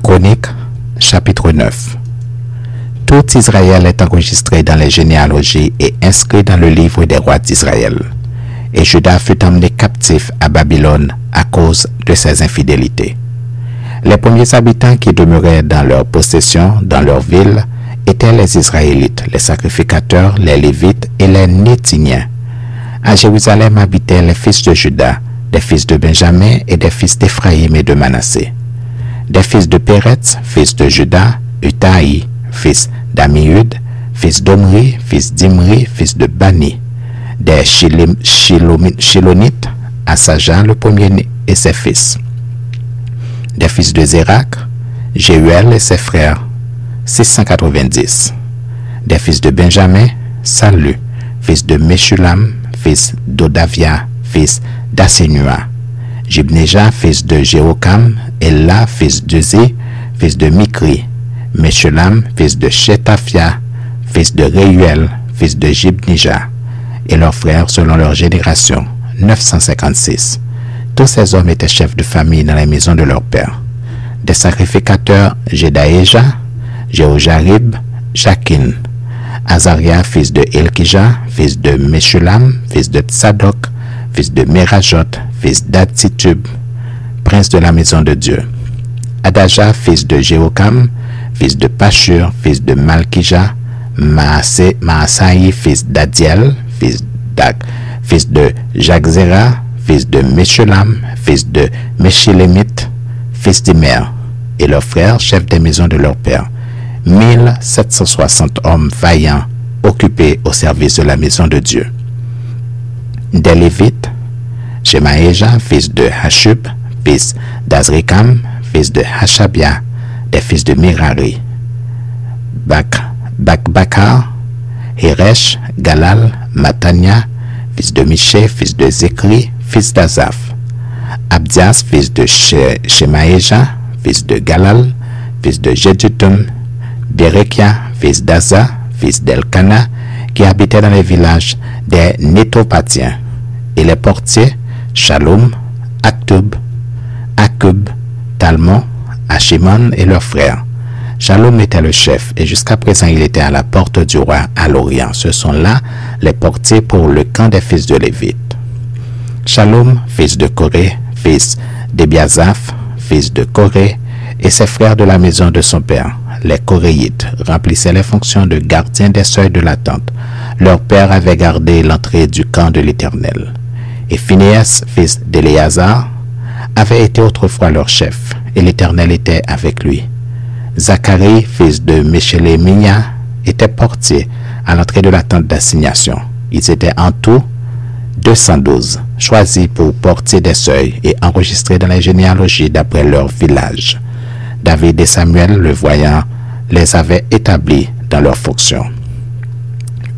Chroniques, chapitre 9. Tout Israël est enregistré dans les généalogies et inscrit dans le livre des rois d'Israël. Et Juda fut emmené captif à Babylone à cause de ses infidélités. Les premiers habitants qui demeuraient dans leur possession, dans leur ville, étaient les Israélites, les sacrificateurs, les Lévites et les Nétiniens. À Jérusalem habitaient les fils de Juda, des fils de Benjamin et des fils d'Éphraïm et de Manassé. Des fils de Péretz, fils de Juda, Utaï, fils d'Amiud, fils d'Omri, fils d'Imri, fils de Bani. Des Shilonites, Asaja le premier-né et ses fils. Des fils de Zérak, Jéhuel et ses frères, 690. Des fils de Benjamin, Salu, fils de Meshulam, fils d'Odavia, fils d'Assenua. Jibneja, fils de Jéhokam, Ella, fils de Zé, fils de Mikri. Meshulam, fils de Shetafia, fils de Réuel, fils de Jibneja. Et leurs frères selon leur génération, 956. Tous ces hommes étaient chefs de famille dans les maisons de leur père. Des sacrificateurs, Jedaéja, Jéhojarib, Jakin. Azaria, fils de Elkija, fils de Meshulam, fils de Tsadok, fils de Merajot, fils d'Atsitub, prince de la maison de Dieu. Adaja, fils de Jéhokam, fils de Pashur, fils de Malkija, Maasaï, fils d'Adiel, fils de Jagzera, fils de Meshulam, fils de Meshilémite, fils d'Imer, et leurs frères, chefs des maisons de leur père. 1760 hommes vaillants, occupés au service de la maison de Dieu. Des Lévites, Shemaéja, fils de Hashub, fils d'Azrikam, fils de Hashabia, des fils de Mirari, Bakbakar, Hiresh, Galal, Matania, fils de Miché, fils de Zékri, fils d'Azaph, Abdias, fils de Shemaéja, fils de Galal, fils de Jedutum, Berekia, fils d'Aza, fils d'Elkana, qui habitait dans les villages des Nétopatiens, et les portiers, Shalom, Aktub, Akub, Talmon, Ashimon et leurs frères. Shalom était le chef, et jusqu'à présent il était à la porte du roi à l'Orient. Ce sont là les portiers pour le camp des fils de Lévite. Shalom, fils de Coré, fils d'Ebiasaph, fils de Coré, et ses frères de la maison de son père, les Coréites, remplissaient les fonctions de gardiens des seuils de la tente. Leur père avait gardé l'entrée du camp de l'Éternel. Et Phinéas, fils d'Éléazar, avait été autrefois leur chef, et l'Éternel était avec lui. Zacharie, fils de Meshélémia, était portier à l'entrée de la tente d'assignation. Ils étaient en tout 212, choisis pour porter des seuils et enregistrés dans les généalogies d'après leur village. David et Samuel, le voyant, les avaient établis dans leurs fonctions.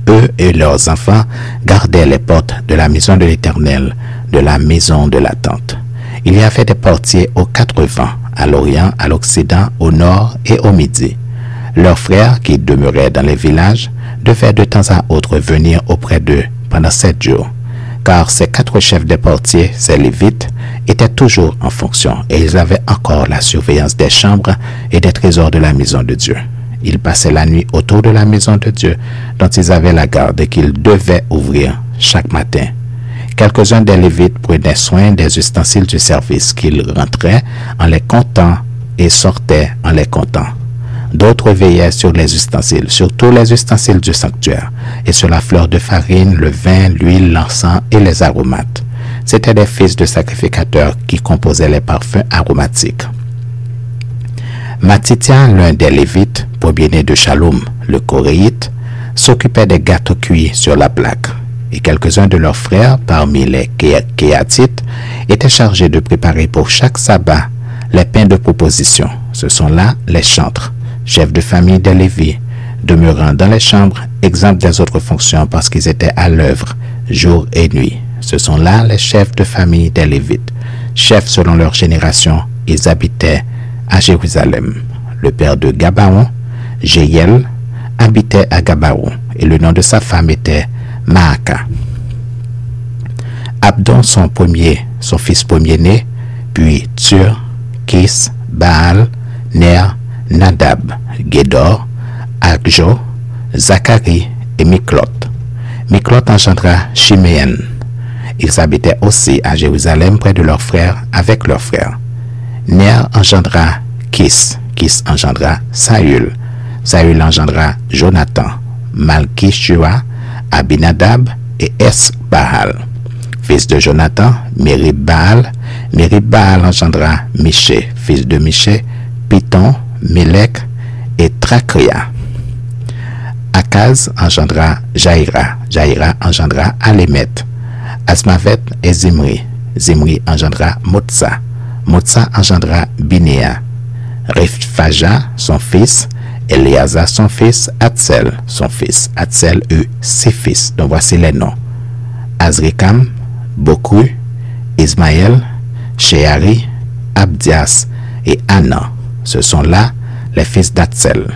Eux et leurs enfants gardaient les portes de la maison de l'Éternel, de la maison de la tente. Il y avait des portiers aux 4 vents, à l'Orient, à l'Occident, au Nord et au Midi. Leurs frères, qui demeuraient dans les villages, devaient de temps à autre venir auprès d'eux pendant 7 jours, car ces 4 chefs des portiers, ces Lévites, étaient toujours en fonction et ils avaient encore la surveillance des chambres et des trésors de la maison de Dieu. Ils passaient la nuit autour de la maison de Dieu dont ils avaient la garde et qu'ils devaient ouvrir chaque matin. Quelques-uns des Lévites prenaient soin des ustensiles du service qu'ils rentraient en les comptant et sortaient en les comptant. D'autres veillaient sur les ustensiles, sur tous les ustensiles du sanctuaire, et sur la fleur de farine, le vin, l'huile, l'encens et les aromates. C'étaient des fils de sacrificateurs qui composaient les parfums aromatiques. Matithia, l'un des Lévites, premier-né de Shalom, le Coréite, s'occupait des gâteaux cuits sur la plaque, et quelques-uns de leurs frères, parmi les Kéatites, étaient chargés de préparer pour chaque sabbat les pains de proposition. Ce sont là les chantres, chefs de famille des Lévis, demeurant dans les chambres, exempts des autres fonctions parce qu'ils étaient à l'œuvre, jour et nuit. Ce sont là les chefs de famille des Lévites. Chefs selon leur génération, ils habitaient à Jérusalem. Le père de Gabaon, Jéhiel, habitait à Gabaon, et le nom de sa femme était Maaka. Abdon, son fils premier-né, puis Tur, Kis, Baal, Ner, Nadab, Gédor, Agjo, Zacharie et Miklot. Miklot engendra Chiméen. Ils habitaient aussi à Jérusalem près de leurs frères avec leurs frères. Ner engendra Kis. Kis engendra Saül. Saül engendra Jonathan, Malkishua, Abinadab et Esbaal. Fils de Jonathan, Merib-Baal. Merib-Baal engendra Miché. Fils de Miché, Piton, Mélec et Trachria. Akaz engendra Jaïra. Jaïra engendra Alémet. Asmavet et Zimri. Zimri engendra Motsa. Motsa engendra Binéa. Riphaja, son fils. Éléazar, son fils. Atsel, son fils. Atsel eut 6 fils. Donc voici les noms. Azrikam, Bokru, Ismaël, Sheari, Abdias et Anna. Ce sont là les fils d'Atsel.